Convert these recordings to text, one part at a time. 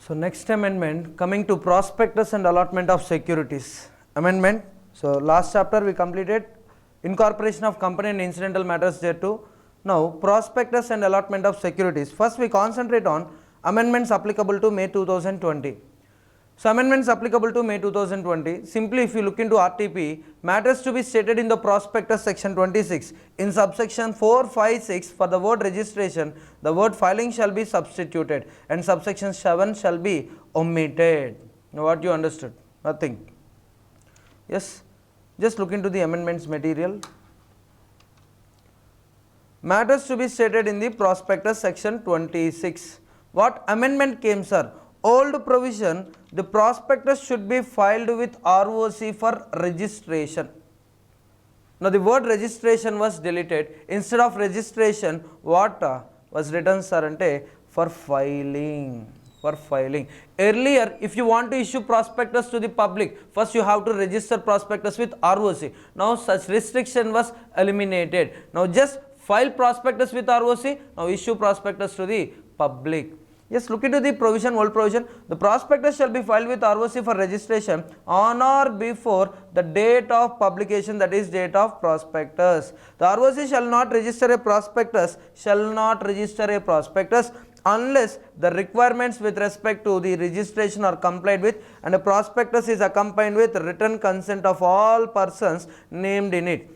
So next amendment, coming to prospectus and allotment of securities. Amendment. So last chapter we completed incorporation of company and incidental matters there too. Now prospectus and allotment of securities. First we concentrate on amendments applicable to May 2020. So amendments applicable to May 2020, simply if you look into RTP, matters to be stated in the prospectus section 26, in subsection 456 for the word registration, the word filing shall be substituted and subsection 7 shall be omitted. Now what you understood? Nothing. Yes, just look into the amendments material. Matters to be stated in the prospectus section 26. What amendment came, sir? Old provision, the prospectus should be filed with ROC for registration. Now the word registration was deleted. Instead of registration, what was written, sir? Ante for filing. For filing. Earlier, if you want to issue prospectus to the public, first you have to register prospectus with ROC. Now such restriction was eliminated. Now just file prospectus with ROC. Now issue prospectus to the public. Yes, look into the provision, old provision. The prospectus shall be filed with ROC for registration on or before the date of publication, that is date of prospectus. The ROC shall not register a prospectus, unless the requirements with respect to the registration are complied with and a prospectus is accompanied with written consent of all persons named in it.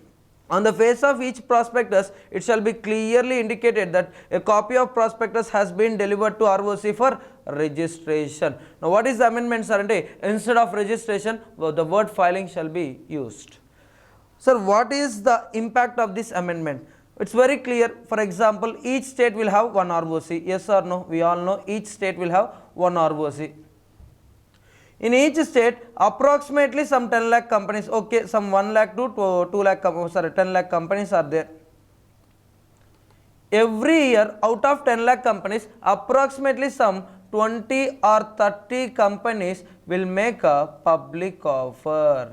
On the face of each prospectus, it shall be clearly indicated that a copy of prospectus has been delivered to ROC for registration. Now, what is the amendment, sir? Instead of registration, the word filing shall be used. Sir, what is the impact of this amendment? It's very clear. For example, each state will have one ROC. Yes or no? We all know each state will have one ROC. In each state, approximately some 10 lakh companies, okay, some 1 lakh to 2 lakh, 10 lakh companies are there. Every year, out of 10 lakh companies, approximately some 20 or 30 companies will make a public offer.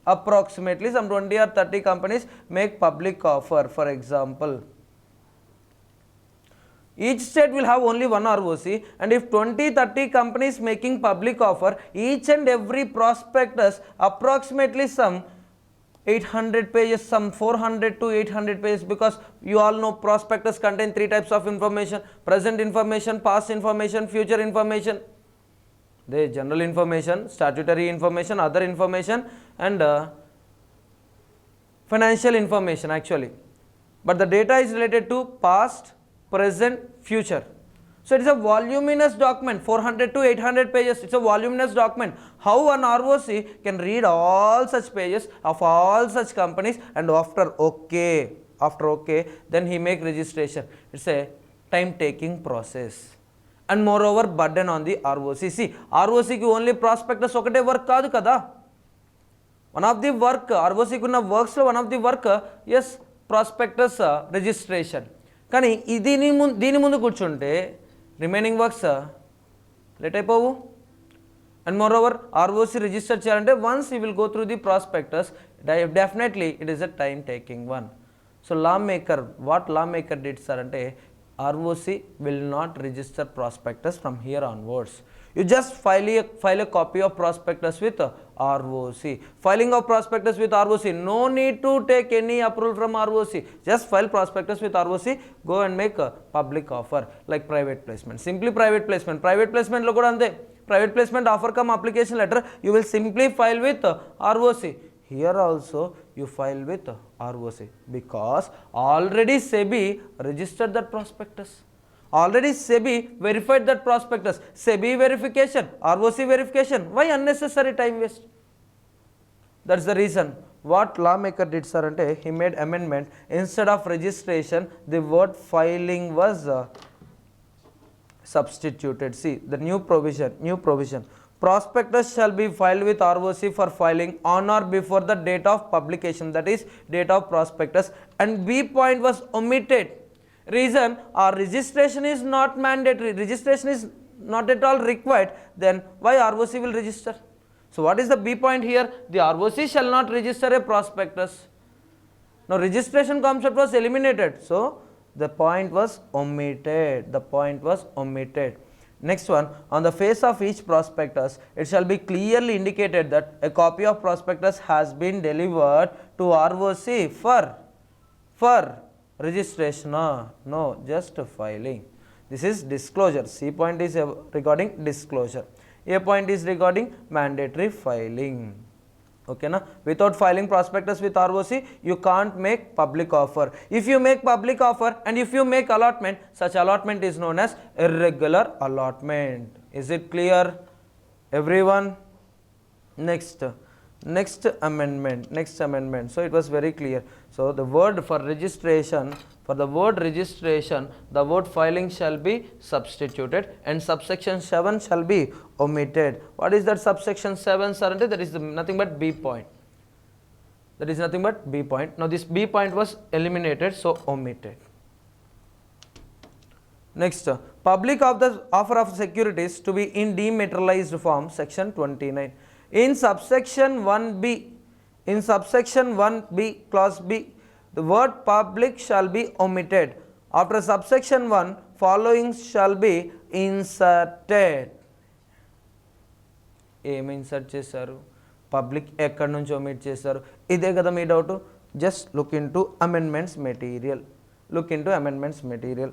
Approximately some 20 or 30 companies make public offer, for example. Each state will have only one ROC, and if 20-30 companies making public offer, each and every prospectus approximately some 800 pages, some 400 to 800 pages, because you all know prospectus contain three types of information: present information, past information, future information. The general information, statutory information, other information, and financial information actually. But the data is related to past, present, future. So it is a voluminous document, 400 to 800 pages. It's a voluminous document. How an ROC can read all such pages of all such companies, and after okay, then he make registration. It's a time-taking process. And moreover, burden on the ROC. See, ROC ki only prospectus okate work kaadu kada. One of the work, ROC kunna works lo one of the work, yes, prospectus registration. కానీ దీని ముందు కూర్చుంటే remaining works late అయిపోవు. And more over ROC register చేయాలంటే once you will go through the prospectus, definitely it is a time taking one. So law maker, what law maker did sir అంటే ROC will not register prospectus from here onwards. You just file a copy of prospectus with ROC. Filing of prospectus with ROC, no need to take any approval from ROC. Just file prospectus with ROC, go and make a public offer like private placement. Simply private placement. Private placement lo kuda ante. Private placement offer come application letter, you will simply file with ROC. Here also you file with ROC because already SEBI registered that prospectus. Already SEBI verified that prospectus. SEBI verification, ROC verification. Why unnecessary time waste? That's the reason. What lawmaker did, sir, ante he made amendment. Instead of registration, the word filing was substituted. See the new provision. Prospectus shall be filed with ROC for filing on or before the date of publication, that is date of prospectus, and B point was omitted. Reason, our registration is not mandatory, registration is not at all required, then why ROC will register? So what is the B point here? The ROC shall not register a prospectus. Now registration concept was eliminated, so the point was omitted. Next one, on the face of each prospectus, it shall be clearly indicated that a copy of prospectus has been delivered to ROC for registration. No, just filing. This is disclosure. C point is regarding disclosure. A point is regarding mandatory filing. Okay na? Without filing prospectus with ROC, you can't make public offer. If you make public offer and if you make allotment, such allotment is known as irregular allotment. Is it clear, everyone? Next amendment. So it was very clear. So the word for registration, the word filing shall be substituted and subsection 7 shall be omitted. What is that subsection 7, sir? That is nothing but B point. Now this B point was eliminated, so omitted. Next, public of the offer of securities to be in dematerialized form, section 29. In subsection 1b, clause B, the word public shall be omitted. After subsection 1, following shall be inserted. ఏమి insert చేశారు? Public ఎక్కడి నుంచి omit చేశారు? ఇదే కదా మీ doubt. Just look in to amendments material.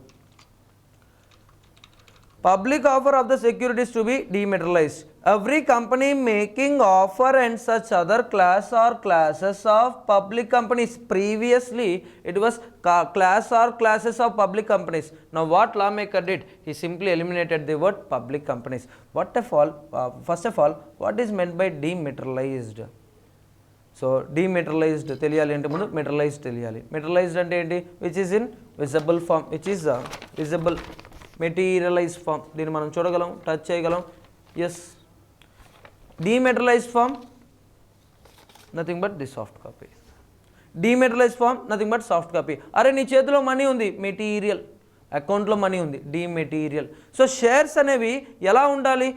Public offer of the securities to be dematerialized. Every company making offer and such other class or classes of public companies. Previously, it was class or classes of public companies. Now, what lawmaker did? He simply eliminated the word public companies. First of all, what is meant by dematerialized? So, dematerialized తెలియాలి అంటే ముందు materialised తెలియాలి. Materialised అంటే ఏంటి? Which is in visible form, which is visible. Materialize form, దీన్ని మనం చూడగలం, touch చేయగలం. Yes, dematerialized form nothing but the soft copy. Dematerialized form nothing but soft copy. అరే నీ చేతిలో మనీ ఉంది, మెటీరియల్. అకౌంట్లో మనీ ఉంది, డీమెటీరియల్. సో షేర్స్ అనేవి ఎలా ఉండాలి?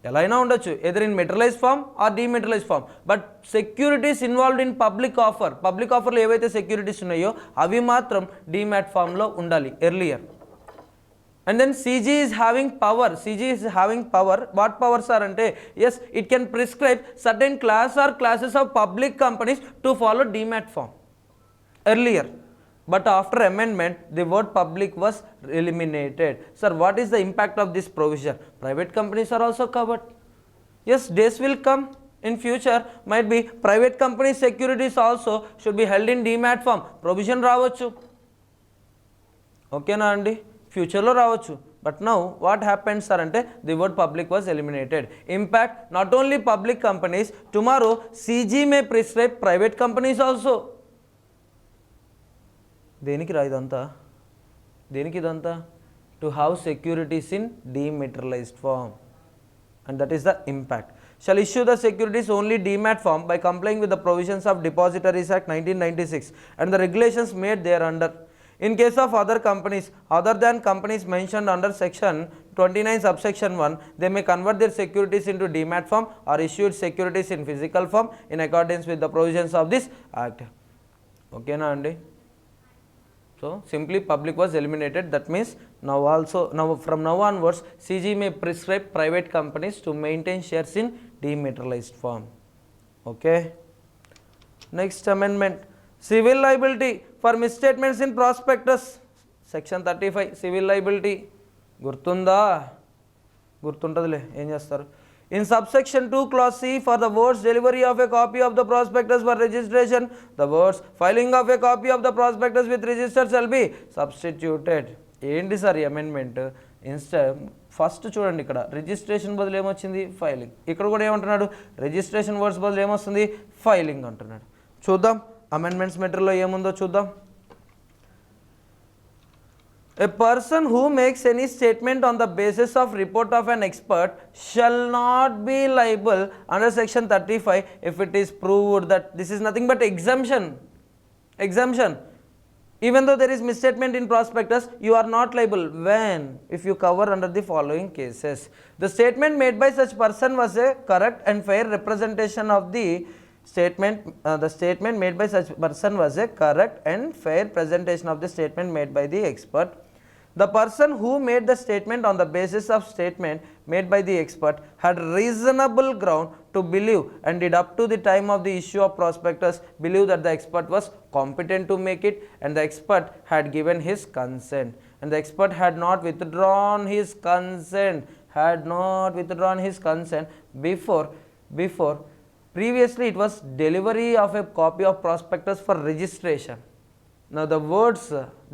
ఎలా అయినా ఉండొచ్చు, either in materialize form or dematerialize form. But securities involved in public ఆఫర్లో ఏవైతే సెక్యూరిటీస్ ఉన్నాయో అవి మాత్రం డీమ్యాట్ ఫామ్లో ఉండాలి earlier. And then CG is having power. What powers are అంటే, yes, it can prescribe certain class or classes of public companies to follow DMAT form earlier. But after amendment, the word public was eliminated. Sir, what is the impact of this provision? Private companies are also covered. Yes, days will come in future, might be private companies securities also should be held in DMAT form. Provision రావచ్చు. ఓకేనా అండి? ఫ్యూచర్లో రావచ్చు. But now what happens sir అంటే, the word public was eliminated. Impact not only public companies, tomorrow CG may prescribe private companies also. దేనికి రా ఇదంతా? To have securities in dematerialized form, and that is the impact. Shall issue the securities only DMAT form by complying with the provisions of Depositories Act 1996 and the regulations made thereunder. In case of other companies other than companies mentioned under section 29 subsection 1, they may convert their securities into DMAT form or issued securities in physical form in accordance with the provisions of this act. Okay na andi? So simply public was eliminated. That means from now onwards, CG may prescribe private companies to maintain shares in dematerialized form. Okay. Next amendment, civil liability for misstatements in prospectus, section 35. Civil liability గుర్తుంటదిలే, ఏం చేస్తారు? In subsection 2 clause C, for the words delivery of a copy of the prospectus for registration, the words filing of a copy of the prospectus with register shall be substituted. ఏంటి sir ఈ amendment? First చూడండి, ఇక్కడ registration బదులు ఏమొచ్చింది? Filing. ఇక్కడ కూడా ఏమంటున్నాడు? Registration words బదులు ఏమొస్తుంది? ఫైలింగ్ అంటున్నాడు. చూద్దాం అమెండ్మెంట్స్ మెటీరియల్లో ఏముందో చూద్దాం. A person who makes any statement on the basis of report of an expert shall not be liable under section 35 if it is proved that this is nothing but exemption. Even though there is misstatement in prospectus, you are not liable. When? If you cover under the following cases. The statement made by such person was a correct and fair representation of the statement. The statement made by such person was a correct and fair presentation of the statement made by the expert. The person who made the statement on the basis of statement made by the expert had reasonable ground to believe and did up to the time of the issue of prospectus believe that the expert was competent to make it and the expert had given his consent and the expert had not withdrawn his consent before previously it was delivery of a copy of prospectus for registration. Now the words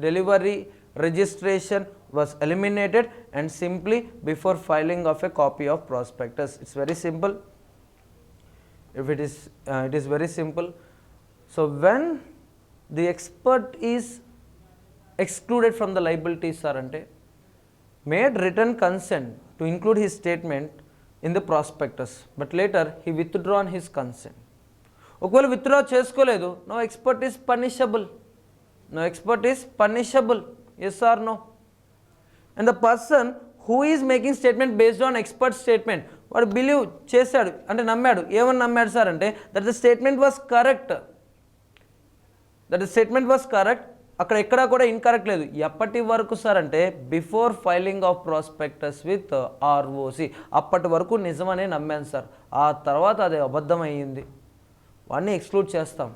delivery registration was eliminated and simply before filing of a copy of prospectus. It's very simple. If it is very simple. So when the expert is excluded from the liabilities ante made written consent to include his statement in the prospectus but later he withdrawn his consent. ఒకవేళ withdraw చేసుకోలేదు, no expert is punishable. Yes or no? And the person who is making statement based on expert statement వాడు believe చేశాడు అంటే నమ్మాడు. ఏమని నమ్మాడు sir అంటే that the statement was correct. అక్కడ ఎక్కడా కూడా ఇన్కరెక్ట్ లేదు. ఎప్పటి వరకు సార్ అంటే before filing of prospectus with ROC అప్పటి వరకు నిజమనే నమ్మాను సార్. ఆ తర్వాత అది అబద్ధం అయ్యింది, వాడిని ఎక్స్క్లూడ్ చేస్తాం.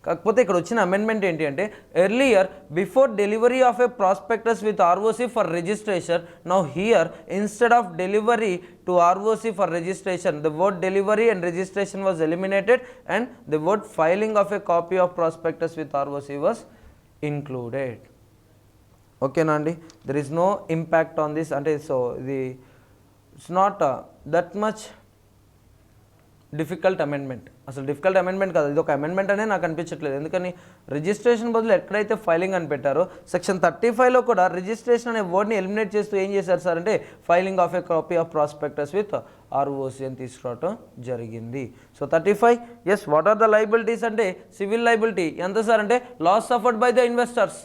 కాకపోతే ఇక్కడ వచ్చిన అమెండ్మెంట్ ఏంటి అంటే earlier before delivery of a prospectus with ROC for registration, now here instead of delivery to ROC for registration the word delivery and registration was eliminated and the word filing of a copy of prospectus with ROC was included. ఓకేనా అండి? There is no impact on this. అంటే so ఇది it's not that much difficult amendment. అసలు difficult amendment కాదు, ఇది ఒక amendment అనే నాకు అనిపించట్లేదు. ఎందుకని రిజిస్ట్రేషన్ బదులు ఎక్కడైతే ఫైలింగ్ అని పెట్టారో సెక్షన్ 35లో కూడా రిజిస్ట్రేషన్ అనే వర్డ్ని ఎలిమినేట్ చేస్తూ ఏం చేశారు సార్ అంటే filing of a copy of prospectus with ROC అని తీసుకురావటం జరిగింది. So 35 yes what are the liabilities అంటే సివిల్ లైబిలిటీ ఎంత సార్ అంటే loss suffered by the investors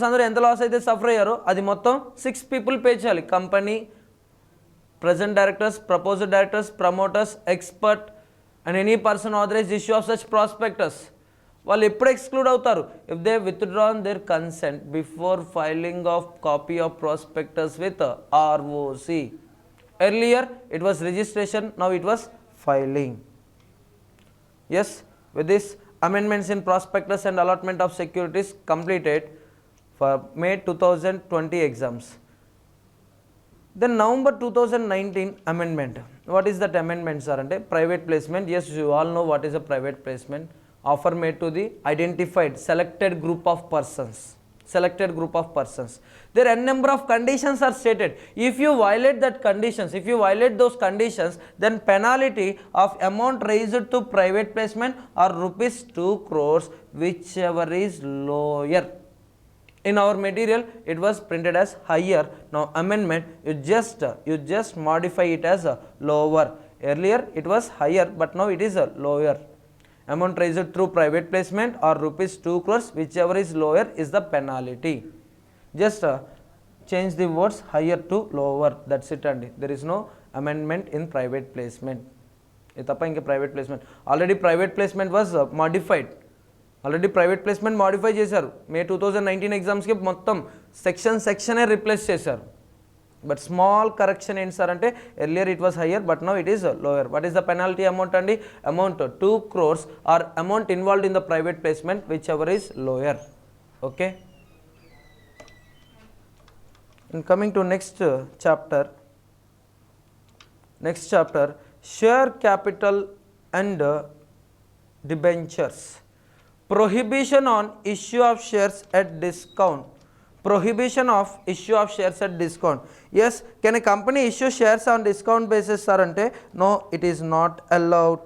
అందరూ ఎంత లాస్ అయితే సఫర్ అయ్యారో అది మొత్తం 6 people పే చేయాలి. Company, present directors, proposed directors, promoters, expert and any person authorized issue of such prospectus. వాళ్ళు ఎప్పుడు ఎక్స్క్లూడ్ అవుతారు? If they withdrawn their consent before filing of copy of prospectus with ROC. Earlier it was registration, now it was filing. Yes, with this amendments in prospectus and allotment of securities completed for May 2020 exams. Then November 2019 amendment. What is that amendment sir ante private placement? Yes, you all know what is a private placement. Offer made to the identified selected group of persons. There n number of conditions are stated. If you violate those conditions, then penalty of amount raised to private placement or rupees 2 crores whichever is lower. In our material it was printed as higher. Now amendment you just modify it as lower. Earlier it was higher but now it is lower. Amount raised through private placement or rupees 2 crores whichever is lower is the penalty. Just change the words higher to lower, that's it andi. There is no amendment in private placement. Itappa inga private placement already private placement was modified. Already private placement modify చేశారు. May 2019 ఎగ్జామ్స్కి మొత్తం సెక్షనే replace చేశారు. But small correction ఏంటి sir అంటే earlier it was higher but now it is lower. What is the penalty amount అండి? Amount 2 crores or amount involved in the private placement whichever is lower. Okay, and coming to next chapter share capital and debentures. Prohibition on issue of shares at discount. Yes, can a company issue shares on discount basis sir ante? No, it is not allowed.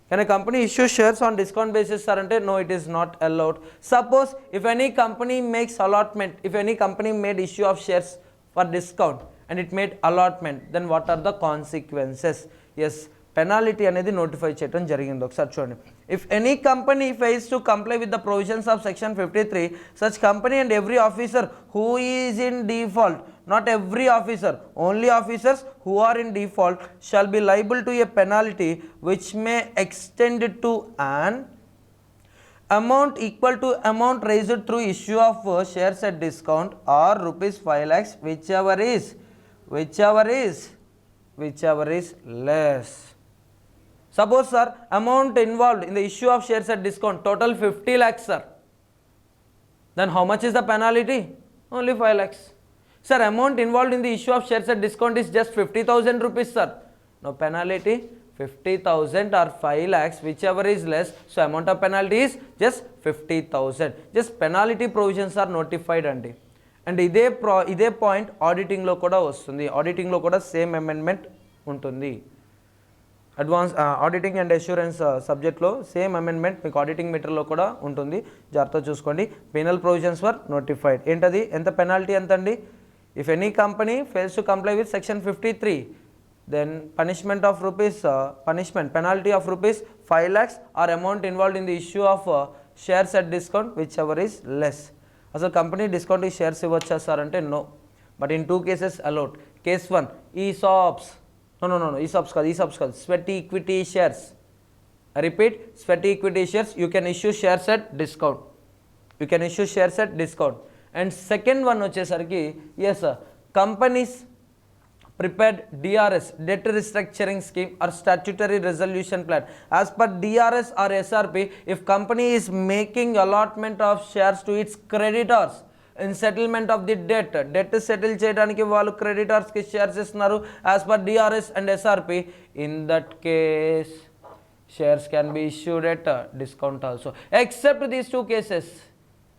Can a company issue shares on discount basis sir ante? No, it is not allowed. Suppose if any company makes allotment, if any company made issue of shares for discount and it made allotment, then what are the consequences? Yes, penalty అనేది notify చేయడం జరిగింది. ఒకసారి చూడండి. If any company fails to comply with the provisions of section 53, such company and every officer who is in default, not every officer, only officers who are in default shall be liable to a penalty which may extend to an amount equal to amount raised through issue of shares at discount or rupees 5 lakhs, whichever is less. Suppose sir, amount involved in the issue of shares at discount total 50 lakhs sir, then how much is the penalty? Only 5 lakhs. Sir, amount involved in the issue of shares at discount is just 50,000 rupees sir, no penalty. 50,000 or 5 lakhs, whichever is less, so amount of penalty is just 50,000. Just penalty provisions are notified అండి. And ఇదే point ఆడిటింగ్లో కూడా వస్తుంది. ఆడిటింగ్లో కూడా same amendment ఉంటుంది. Advance auditing and assurance సబ్జెక్ట్లో same amendment మీకు auditing మీటర్లో కూడా ఉంటుంది, జాగ్రత్త చూసుకోండి. పెనల్ ప్రొవిజన్స్ వర్ నోటిఫైడ్. ఏంటది, ఎంత పెనాల్టీ ఎంత అండి? If any company fails to comply with section 53, then penalty of rupees 5 lakhs or amount involved in the issue of shares at discount, whichever is less. అసలు company discount shares ఇవ్వచ్చా sir అంటే no, but in 2 cases allowed. Case 1, ESOPs, no, ESOPs కాదు, sweat equity shares. I repeat, sweat equity shares, you can issue shares at discount. And second one వచ్చేసరికి, yes sir, companies prepared DRS, debt restructuring scheme or statutory resolution plan. As per DRS or SRP, if company is making allotment of shares to its creditors in settlement of the debt settle చేయడానికి వాళ్ళు creditors కి shares ఇస్తున్నారు as per DRS and SRP, in that case shares can be issued at discount also. Except these 2 cases,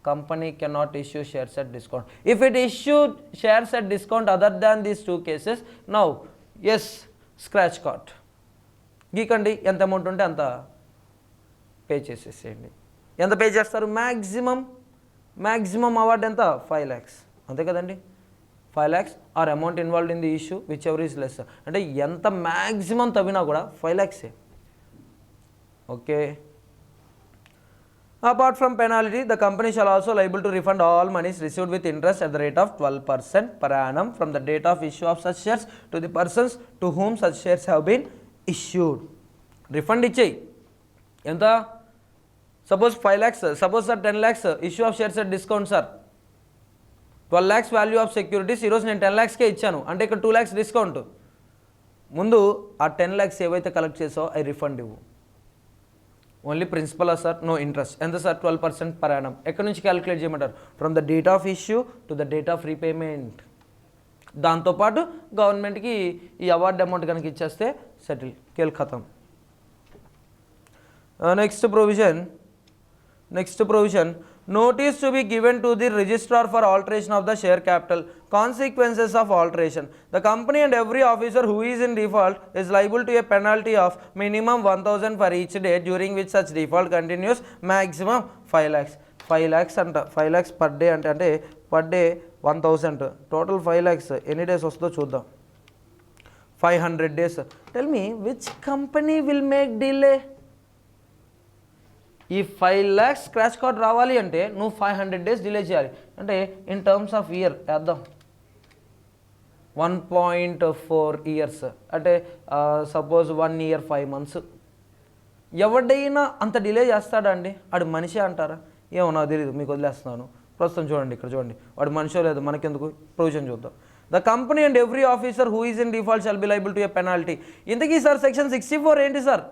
company cannot issue shares at discount. If it issued shares at discount other than these 2 cases, now yes, scratch card గీకండి, ఎంత amount ఉంటే అంత pay చేసేసేయండి. ఎంత pay చేస్తారు? Maximum award ఎంత? 5 lakhs, అంతే కదండి. 5 lakhs are amount involved in the issue which ever is less, అంటే ఎంత మ్యాక్సిమం తవ్వినా కూడా 5 lakhs. Okay. Apart from penalty, the company shall also liable to refund all monies received with interest at the rate of 12% per annum from the date of issue of such shares to the persons to whom such shares have been issued. Refund ఇచ్చేయి. ఎంత? Suppose 5 lakhs, suppose sir 10 lakhs issue of shares at discount sir, 12 lakhs value of securities, ఈరోజు నేను 10 lakhsకే ఇచ్చాను అంటే ఇక్కడ 2 lakhs discount. ముందు ఆ 10 lakhs ఏవైతే కలెక్ట్ చేసావో అవి రిఫండ్ ఇవ్వు. Only principal sir, no interest. ఎంత సార్? 12% per annum. ఎక్కడి నుంచి క్యాలిక్యులేట్ చేయమంటారు? From the date of issue to the date of repayment. దాంతోపాటు గవర్నమెంట్కి ఈ అవార్డ్ అమౌంట్ కనుక ఇచ్చేస్తే సెటిల్, కేల్ ఖతం. Next provision, notice to be given to the registrar for alteration of the share capital. Consequences of alteration: the company and every officer who is in default is liable to a penalty of minimum 1,000 for each day during which such default continues, maximum 5 lakhs. 5 lakhs అంట, 5 lakhs per day అంటే per day 1,000, total 5 lakhs ఎన్ని days వస్తుందో చూద్దాం. 500 days. Tell me, which company will make delay? ఈ 5 lakhs scratch card రావాలి అంటే నువ్వు 500 days delay చేయాలి. అంటే ఇన్ టర్మ్స్ ఆఫ్ ఇయర్ వేద్దాం, 1.4 years, అంటే సపోజ్ 1 year 5 months. ఎవడైనా అంత డిలే చేస్తాడా అండి? వాడు మనిషి అంటారా? ఏమో నాకు తెలియదు, మీకు వదిలేస్తున్నాను. ప్రస్తుతం చూడండి, ఇక్కడ చూడండి, వాడు మనిషో లేదు మనకెందుకు, ప్రొవిజన్ చూద్దాం. The company and every officer who is in default shall be liable to a penalty. ఇంతకీ సార్ సెక్షన్ 64 ఏంటి sir?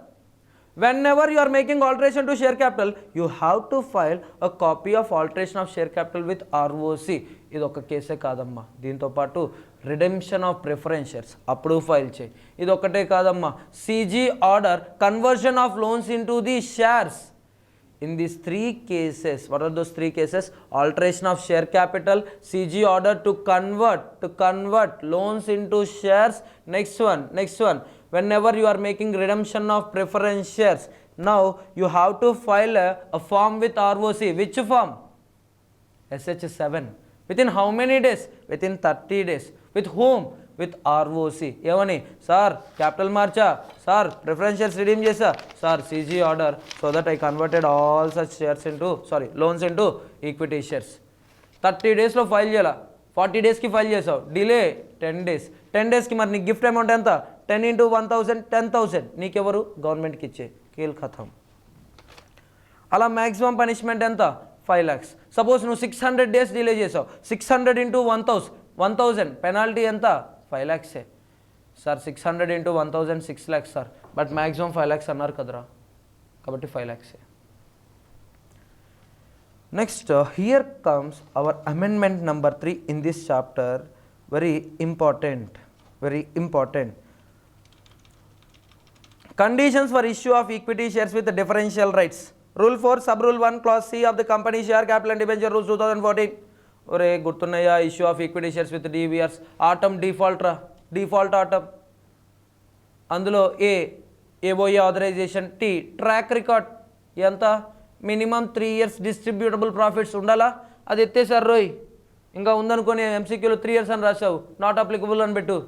Whenever you are making alteration to share capital, you have to file a copy of alteration of share capital with ROC. ఇది ఒక కేసే కాదమ్మా, దీంతో పాటు redemption of preference shares అప్పుడు file చేయి. ఇది ఒకటే కాదమ్మా, CG order, conversion of loans into the shares. In these 3 cases, what are those 3 cases? Alteration of share capital, CG order to convert loans into shares. Next one, whenever you are making redemption of preference shares, now you have to file a form with ROC. Which form? SH7. Within how many days? Within 30 days. With whom? With ROC. ఏమని? Sir capital మార్చా, sir preference shares redeem చేసా, sir CG order so that I converted all such shares into loans into equity shares. 30 daysలో file చేయాల, 40 daysకి file చేసావు, delay 10 days. 10 daysకి మరి నీకు గిఫ్ట్ అమౌంట్ ఎంత? 10 into 1,000, 10,000. నీకెవరు? గవర్నమెంట్కి ఇచ్చే, కేల్ ఖతం. అలా మ్యాక్సిమం పనిష్మెంట్ ఎంత 5 lakhs. సపోజ్ నువ్వు 600 days డిలే చేసావు, 600 into 1000 పెనాల్టీ ఎంత 5 lakhs. Sir 600 into 1000 6 lakhs sir, but maximum 5 lakhs అన్నారు కదరా, కాబట్టి 5 lakhs. Next here comes hour amendment number 3 in this chapter. Very important. Conditions for issue of equity shares with differential rights. Rule 4, Sub Rule 1, Clause C of the Company Share Capital and Debenture Rules 2014. ఒరే గుర్తున్నాయా? Issue of equity shares with DVRs. ఆటమ్ default ఆటమ్. అందులో AOA authorization, టీ track record. ఎంత? Minimum 3 years distributable profits ఉండాలా? అది ఎత్తేసారు రోయ్. ఇంకా ఉందనుకొని ఎంసీక్యూలో 3 years అని రాసావు, నాట్ అప్లికబుల్ అని పెట్టు.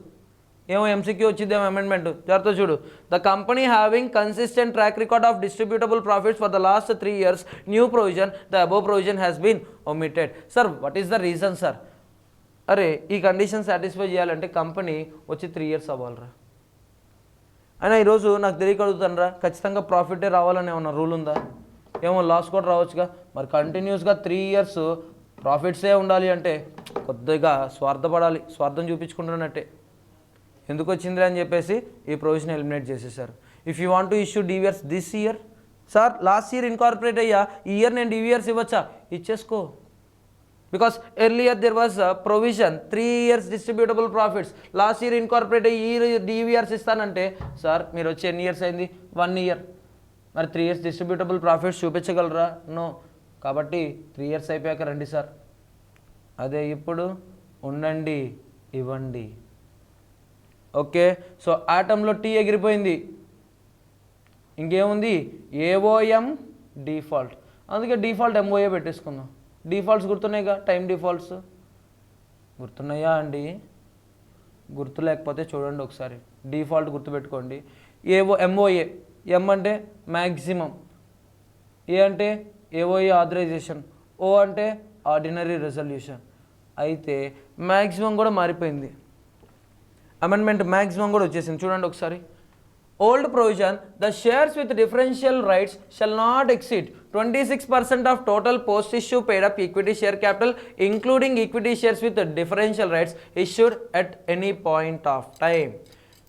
ఏమో ఎంసీక్యూ వచ్చిందేమో అమెండ్మెంట్, జాగ్రత్త చూడు. The company having consistent track record of distributable profits for the last 3 years, new provision, the above provision has been omitted. Sir what is the reason sir? అరే ఈ condition satisfy చేయాలంటే company వచ్చి 3 years అవ్వాలరా. అయినా ఈరోజు నాకు తెలియక అడుగుతాను రా, ఖచ్చితంగా ప్రాఫిటే రావాలని ఏమన్నా రూల్ ఉందా? ఏమో లాస్ కూడా రావచ్చుగా. మరి కంటిన్యూస్గా 3 years ప్రాఫిట్సే ఉండాలి అంటే కొద్దిగా స్వార్థపడాలి, స్వార్థం చూపించుకుంటున్నట్టే. ఎందుకు వచ్చింది అని చెప్పేసి ఈ ప్రొవిజన్ ఎలిమినేట్ చేసేసారు. If you want to issue DVRs this year, sir last year incorporate అయ్యా, ఈ ఇయర్ నేను డివిఆర్స్ ఇవ్వచ్చా? ఇచ్చేసుకో. Because earlier there was provision 3 years distributable profits. Last year incorporate అయ్యి ఈ డివిఆర్స్ ఇస్తానంటే, సార్ మీరు వచ్చి ఎన్ని ఇయర్స్ అయింది? 1 year. మరి 3 years డిస్ట్రిబ్యూటబుల్ ప్రాఫిట్స్ చూపించగలరా? నో. కాబట్టి 3 years అయిపోయాక రండి సార్. అదే ఇప్పుడు ఉండండి, ఇవ్వండి. ఓకే, సో ఆటంలో టీ ఎగిరిపోయింది, ఇంకేముంది? AOM default. అందుకే డిఫాల్ట్ ఎంఓఏ పెట్టేసుకుందాం. డిఫాల్ట్స్ గుర్తున్నాయిగా, టైం డిఫాల్ట్స్ గుర్తున్నాయా అండి? గుర్తు లేకపోతే చూడండి ఒకసారి, డిఫాల్ట్ గుర్తుపెట్టుకోండి. ఎంఓఏ, ఎం అంటే మ్యాక్సిమం, ఏ అంటే ఏఓఏ ఆథరైజేషన్, ఓ అంటే ఆర్డినరీ రెజల్యూషన్. అయితే మ్యాక్సిమం కూడా మారిపోయింది, అమెండ్మెంట్ మ్యాక్సిమం కూడా వచ్చేసింది. చూడండి ఒకసారి. Old provision, the shares with differential rights shall not exceed 26% of total post issue paid up equity share capital including equity shares with differential rights issued at any point of time.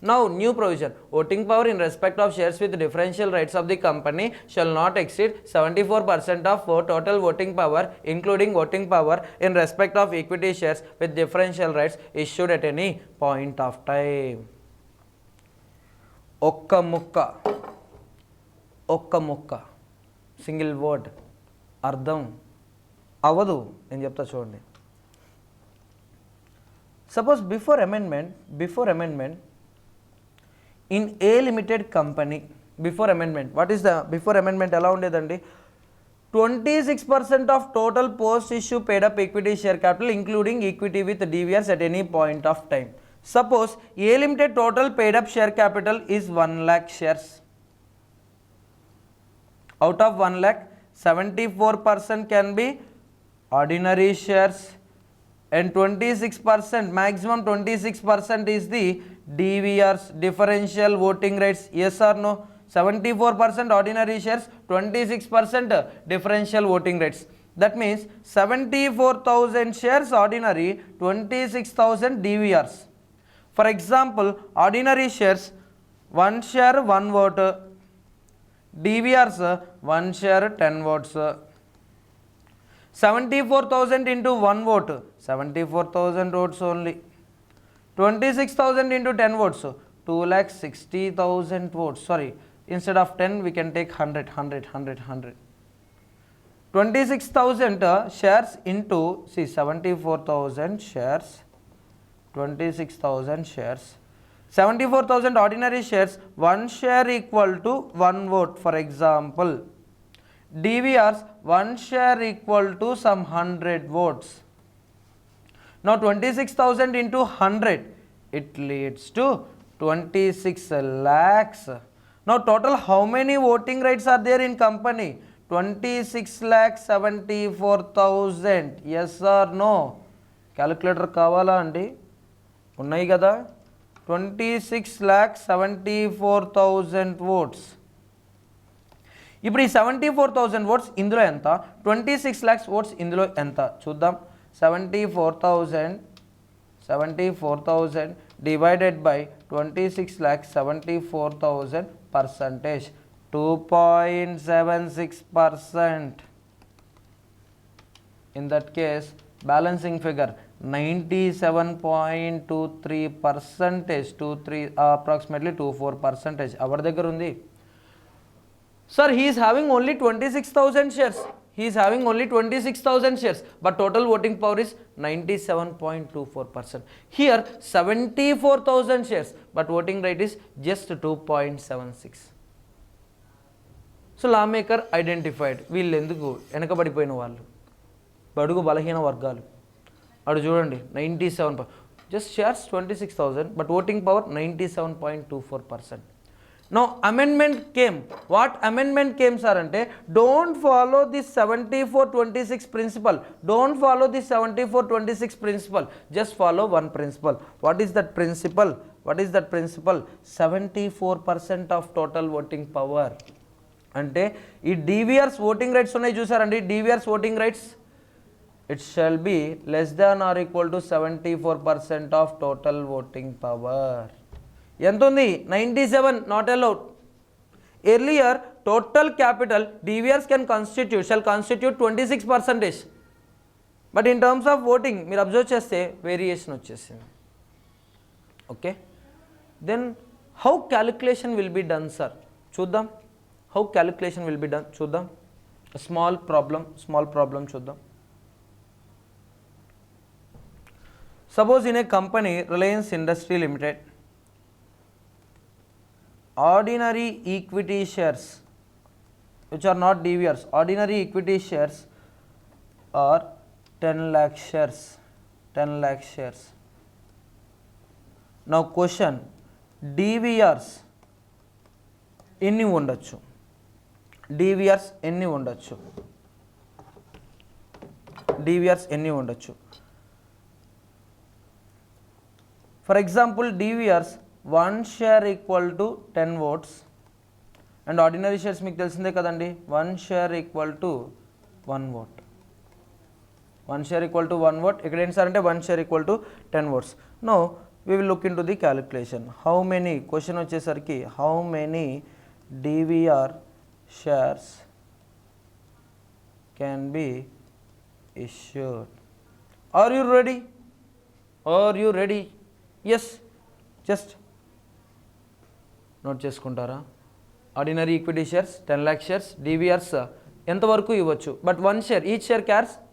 Now new provision, voting power in respect of shares with differential rights of the company shall not exceed 74% of total voting power including voting power in respect of equity shares with differential rights issued at any point of time. ఒక్క ముక్క single word అర్థం అవదు నేను చెప్తా చూడండి. Suppose before amendment in A limited company, before amendment, what is the before amendment ఎలా ఉండేదండి? 26% of total post issue paid up equity share capital including equity with DVRs at any point of time. Suppose A limited total paid up share capital is 1 lakh shares. Out of 1 lakh 74% can be ordinary shares and 26%, maximum 26% is the DVRs, differential voting rights. Yes or no? 74% ordinary shares, 26% differential voting rights. That means 74,000 shares ordinary, 26,000 DVRs. For example, ordinary shares 1 share 1 vote, DVRs 1 share 10 votes. 74,000 into 1 vote, 74,000 votes only. 26,000 into 10 votes, 2,60,000 votes. Sorry, instead of 10 we can take 100. 26,000 shares into, see, 74,000 shares, 26,000 shares, 74,000 ordinary shares, 1 share equal to 1 vote. For example, DVRs 1 share equal to some 100 votes. Now 26,000 into 100, it leads to 26 lakhs. Now total how many voting rights are there in company? 26,74,000. Yes or no? Calculator kavala andi? Unnai kada? 26,74,000 votes. ఇప్పుడు ఈ 74,000 oats ఇందులో ఎంత, 26 lakhs oats ఇందులో ఎంత చూద్దాం. 74,000 divided by 26 lakhs, 74,000 percentage 2.76%. In that case balancing figure 97.23%, 23 approximately 24% hour దగ్గర ఉంది. Sir, he is having only 26,000 shares. He is having only 26,000 shares, but total voting power is 97.24%. Here 74,000 shares, but voting rate is just 2.76. So lawmaker identified వీళ్ళు ఎందుకు వెనకబడిపోయిన వాళ్ళు, బడుగు బలహీన వర్గాలు. అటు చూడండి 97, just shares 26,000 but voting power 97.24%. Now amendment came. What amendment came sir ante, don't follow this 74-26 principle. Don't follow this 74-26 principle. Just follow one principle. What is that principle? What is that principle? 74% of total voting power. అంటే ఈ DVR's voting rights ఉన్నాయి చూసారండి, DVR's voting rights, it shall be less than or equal to 74% of total voting power. ఎంత ఉంది, 97, not allowed. Earlier total capital DVRs shall constitute 26%, but in terms of voting మీరు observe చేస్తే variation వచ్చేసింది. Okay, then how calculation will be done sir చూద్దాం. How calculation will be done చూద్దాం. Small problem చూద్దాం. Suppose in a company, Reliance Industry Limited, ordinary equity shares which are not DVRs, ordinary equity shares are 10 lakh shares. 10 lakh shares. Now question, DVRs ఎన్ని ఉండొచ్చు, DVRs ఎన్ని ఉండొచ్చు, DVRs ఎన్ని ఉండొచ్చు. For example, DVRs 1 share equal to 10 votes and ordinary shares మీకు తెలిసిందే కదండి, 1 share equal to 1 vote. 1 share equal to 1 vote. ఇక్కడ ఏంటి సార్ అంటే 1 share equal to 10 votes. Now we will look into the calculation. How many, question వచ్చేసరికి how many DVR shares can be issued. Are you ready? Are you ready? Yes, just note చేసుకుంటారా. Ordinary equity shares 10 lakh shares, DVRs ఎంతవరకు ఇవ్వచ్చు, but 1 share, each share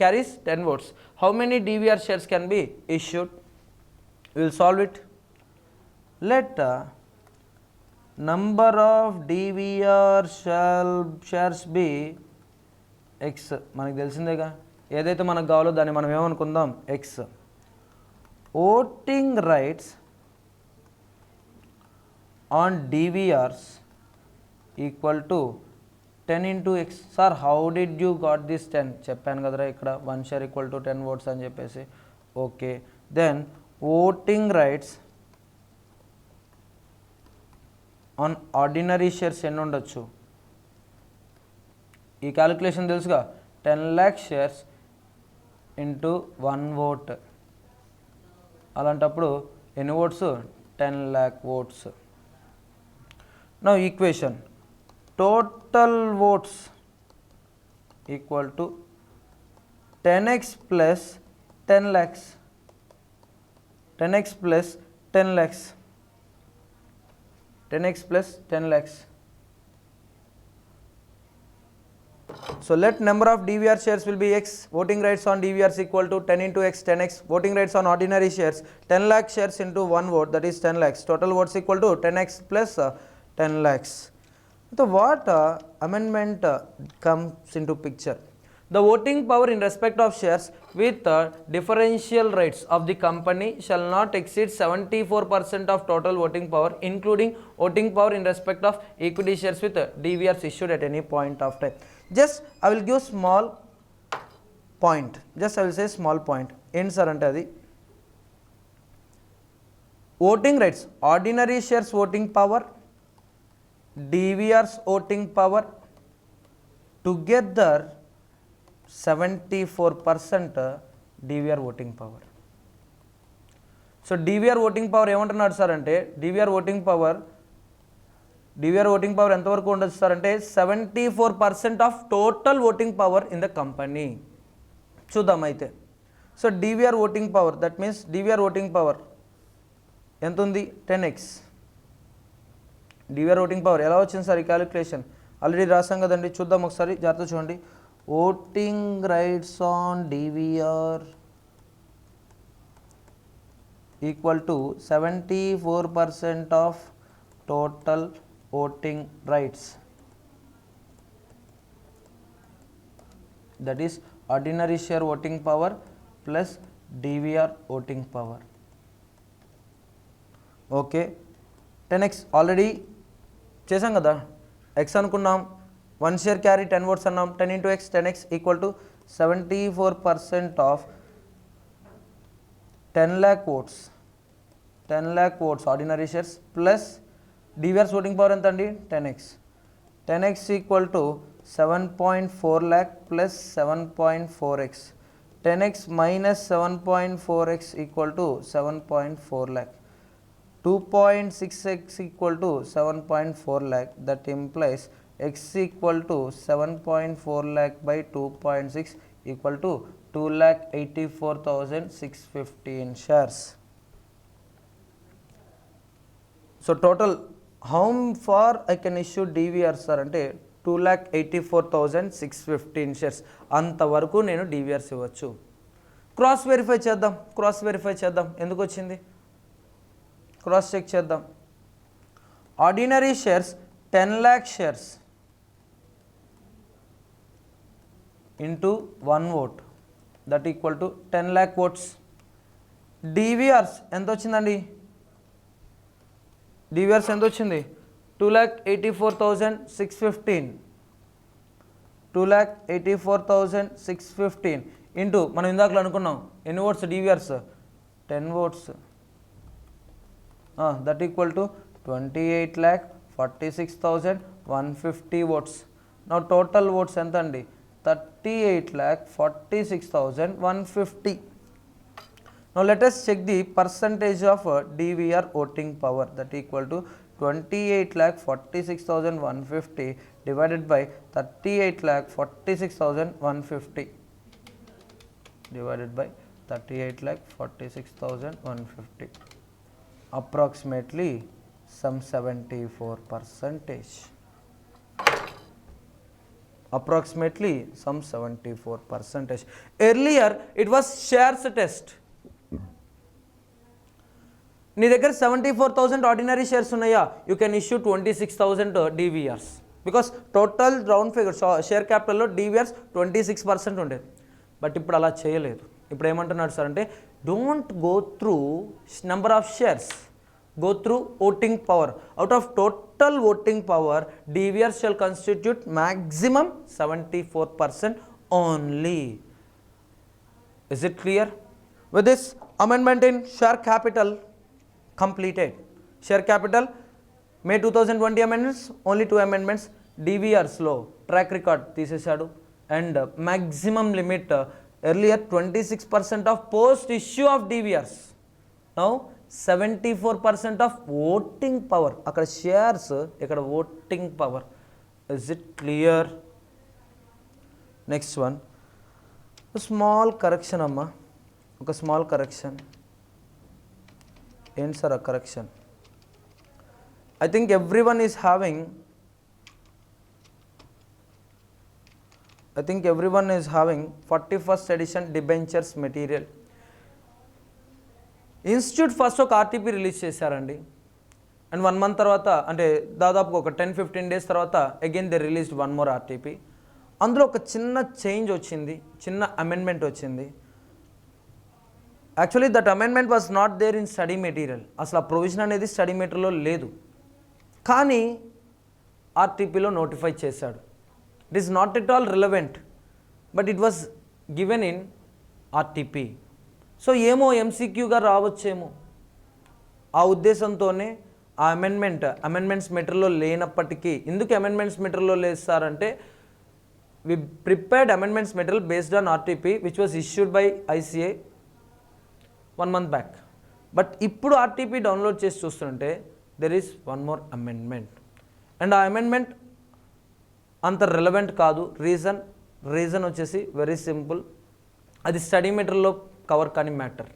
carries 10 votes. How many DVR shares can be issued? Will solve it. Let number of DVR shares be x. మనకు తెలిసిందేగా, ఏదైతే మనకు కావాలో దాన్ని మనం ఏమనుకుందాం, x. voting rights on DVRs equal to 10 into x. Sir, how did you got this 10? చెప్పాను కదరా ఇక్కడ 1 share equal to 10 votes అని చెప్పేసి. Okay, then voting rights on ordinary shares ఎన్ని ఉండొచ్చు, ఈ క్యాలిక్యులేషన్ తెలుసుగా, 10 lakh షేర్స్ ఇంటూ 1 vote. అలాంటప్పుడు ఎన్ని oats, 10 lakh votes. Now equation, total votes equal to 10x plus 10 lakhs, 10x plus 10 lakhs, 10x plus 10 lakhs. So let number of DVR shares will be x. Voting rights on DVRs equal to 10 into x, 10x. Voting rights on ordinary shares 10 lakh shares into 1 vote, that is 10 lakhs. Total votes equal to 10x plus 10 lakhs. So what amendment comes into picture? The voting power in respect of shares with differential rights of the company shall not exceed 74% of total voting power, including voting power in respect of equity shares with DVRs issued at any point of time. Just I will give small point, just I will say small point. End sir ante adi voting rights, ordinary shares voting power, DVRs voting power together 74% DVR voting power. So DVR voting power ఏమంటున్నాడు sir అంటే DVR voting power ఎంతవరకు ఉండదు sir అంటే 74% of total voting power in the company. చూద్దాం అయితే. So DVR voting power, that means DVR voting power ఎంత ఉంది? 10x. DVR voting power ఎలా వచ్చింది సార్ ఈ క్యాలిక్యులేషన్? ఆల్రెడీ రాసాం కదండి, చూద్దాం ఒకసారి జాగ్రత్త చూడండి. Voting rights on DVR equal to 74% of total voting rights, that is ordinary share voting power plus DVR voting power. Okay, 10x already చేసాం కదా. x అనుకున్నాం, 1 షేర్ క్యారీ 10 votes అన్నాం. 10 into x, 10x equal to 74% of 10 lakh votes, 10 lakh votes ordinary shares plus DVR's voting power ఎంత అండి? 10x. 10x equal to 7.4 lakh plus 7.4x. 10x minus 7.4x equal to 7.4 lakh. 2.6x equal to 7.4 lakh. That implies x equal to 7.4 lakh by 2.6 equal to 2,84,615 shares. So total how far I can issue DVR sir అంటే 2,84,615 shares అంతవరకు నేను DVRs ఇవ్వచ్చు. Cross verify చేద్దాం. ఎందుకు వచ్చింది? Cross check చేద్దాం. Ordinary shares 10 lakh shares into 1 vote, that equal to 10 lakh votes. DVRs ఎంత వచ్చిందండి? DVRs ఎంత వచ్చింది? 2,84,615. 2,84,615 ఇంటూ మనం ఇందాకలో అనుకున్నాం ఎన్ని votes DVRs? 10 votes. That equal to 28,46,150 votes. నా టోటల్ ఓట్స్ ఎంత అండి? 38,46,150. Now let us check the percentage of DVR voting power, that equal to 28,46,150 divided by 38,46,150 divided by 38,46,150, approximately some 74%. Approximately some 74%. Earlier it was shares test. నీ దగ్గర 74,000 ordinary shares ఉన్నాయా, you can issue 26,000 DVRs because total round figure share క్యాపిటల్లో DVRs 26% ఉండేది. But ఇప్పుడు అలా చేయలేదు. ఇప్పుడు ఏమంటున్నాడు సార్ అంటే don't go through number of shares, go through voting power. Out of total voting power, DVR shall constitute maximum 74% only. Is it clear? With this amendment in share capital completed. Share capital May 2020 amendments, only 2 amendments. DVRs లో track record తీసేశాడు and maximum limit earlier 26% of post issue of DVRs. Now 74% of voting power. అక్కడ shares, ఇక్కడ voting power. Is it clear? Next one, small correction అమ్మా, ఒక small correction. ఏంటి sir ఆ correction? I think everyone is having 41st edition debentures material. Institute first ఒక RTP release చేశారండి and 1 month తర్వాత, అంటే దాదాపు ఒక 10-15 days తర్వాత again they released 1 more RTP. అందులో ఒక చిన్న చేంజ్ వచ్చింది, చిన్న అమెండ్మెంట్ వచ్చింది. Actually that amendment was not there in study material. అసలు ఆ ప్రొవిజన్ అనేది స్టడీ మెటీరియల్లో లేదు, కానీ ఆర్టీపీలో నోటిఫై చేశాడు. It is not at all relevant, but it was given in RTP. So ఏమో ఎంసీక్యూగా రావచ్చేమో ఆ ఉద్దేశంతోనే ఆ అమెండ్మెంట్స్ మెటీరియల్లో లేనప్పటికీ, ఎందుకు అమెండ్మెంట్స్ మెటీరియల్లో లేదు సార్ అంటే we prepared amendments material based on RTP which was issued by ICA 1 month back. But ఇప్పుడు RTP download చేసి చూస్తుంటే there is one more amendment and ఆ అమెండ్మెంట్ అంత రెలవెంట్ కాదు. రీజన్ వచ్చేసి వెరీ సింపుల్, అది స్టడీ మెటీరియల్లో కవర్ కాని matter.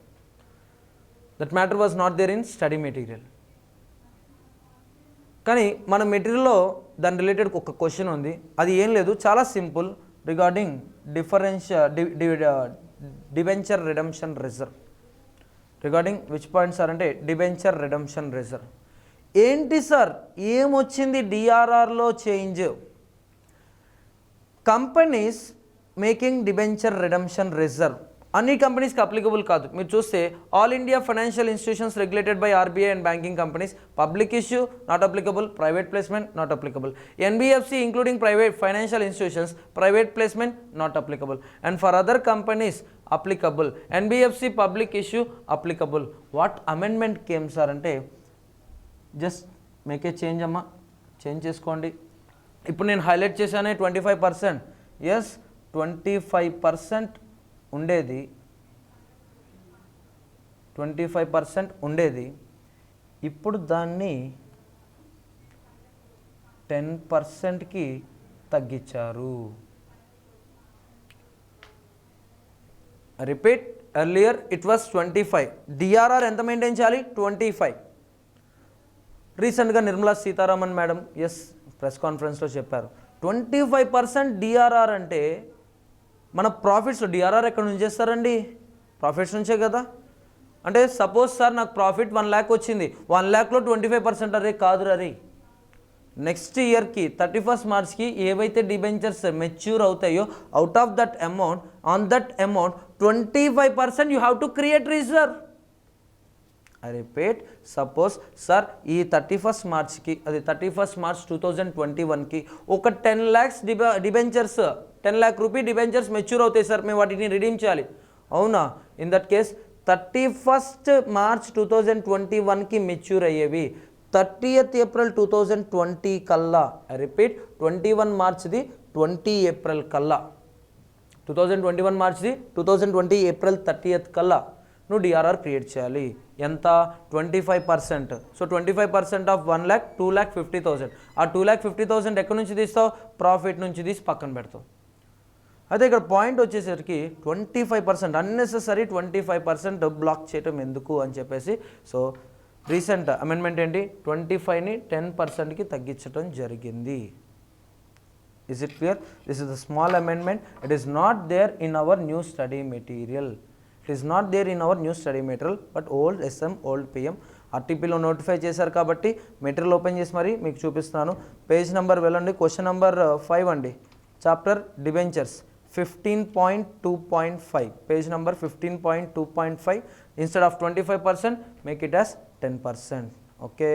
That matter was not there in study material. కానీ మన మెటీరియల్లో దాని రిలేటెడ్ ఒక క్వశ్చన్ ఉంది, అది ఏం లేదు, చాలా simple, regarding debenture redemption reserve. Regarding which point sir అంటే డిబెంచర్ రిడెంప్షన్ రిజర్వ్. ఏంటి సార్ ఏమొచ్చింది డిఆర్ఆర్లో change? Companies making debenture redemption reserve అన్ని కంపెనీస్కి అప్లికబుల్ కాదు. మీరు చూస్తే all India financial institutions regulated by RBI and banking companies, public issue not applicable, private placement not applicable. NBFC including private financial institutions, private placement not applicable. And for other companies applicable. NBFC public issue applicable. What amendment came sir అంటే just make a change అమ్మా, change చేసుకోండి. ఇప్పుడు నేను highlight చేశానే 25%. Yes 25% ఉండేది, 25% ఉండేది, ఇప్పుడు దాన్ని 10%కి తగ్గించారు. Repeat, earlier it was 25. DRR ఎంత మెయింటైన్ చేయాలి? 25. రీసెంట్గా నిర్మలా సీతారామన్ మేడం ఎస్ ప్రెస్ కాన్ఫరెన్స్లో చెప్పారు 25% డిఆర్ఆర్ అంటే మన ప్రాఫిట్స్లో. డిఆర్ఆర్ ఎక్కడ నుంచి చేస్తారండి? ప్రాఫిట్స్ నుంచే కదా. అంటే సపోజ్ సార్ నాకు ప్రాఫిట్ 1 lakh వచ్చింది, 1 lakhలో 25%. అరే కాదు రే, నెక్స్ట్ ఇయర్కి 31st మార్చ్కి ఏవైతే డిబెంచర్స్ మెచ్యూర్ అవుతాయో out of that amount, on that amount 25% you have to create reserve. I repeat, suppose sir ఈ 31st మార్చ్కి, అది 31st మార్చ్ 2021కి ఒక 10 lakhs debentures, 10 lakh rupee debentures mature అవుతాయి సార్, మేము వాటిని రిడీమ్ చేయాలి. అవునా? In that case 31st March 2021కి mature అయ్యేవి 30th ఏప్రిల్ 2020 కల్లా, ఐ రిపీట్ 21 మార్చ్ది 20 ఏప్రిల్ కల్లా, 2021 మార్చ్ది 2020 ఏప్రిల్ 30th కల్లా నువ్వు డిఆర్ఆర్ క్రియేట్ చేయాలి. ఎంత? 25%. So 25% of 1 lakh 2,50,000. ఆ 2,50,000 ఎక్కడి నుంచి తీస్తావు? ప్రాఫిట్ నుంచి తీసి పక్కన పెడతావు. అయితే ఇక్కడ పాయింట్ వచ్చేసరికి 25%, అన్నెసెసరీ 25% బ్లాక్ చేయటం ఎందుకు అని చెప్పేసి, సో రీసెంట్ అమెండ్మెంట్ ఏంటి? 25ని 10%కి తగ్గించడం జరిగింది. Is it clear? This is the small amendment. It is not there in our new study material. It is not there in our new study material, but old SM, old PM ఆర్టీపీలో notify చేశారు కాబట్టి material open చేసి మరి మీకు చూపిస్తున్నాను. Page number వెళ్ళండి, question number 5 అండి, chapter debentures 15.2.5, page number 15.2.5. Instead of 25% make it as 10%. Okay.